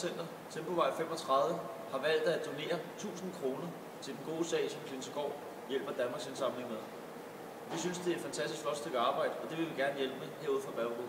Center, Tempovej 35, har valgt at donere 1000 kroner til den gode sag, som Klindsegård hjælper Danmarks Indsamling med. Vi synes, det er et fantastisk flot stykke arbejde, og det vil vi gerne hjælpe med herude fra Bergamo.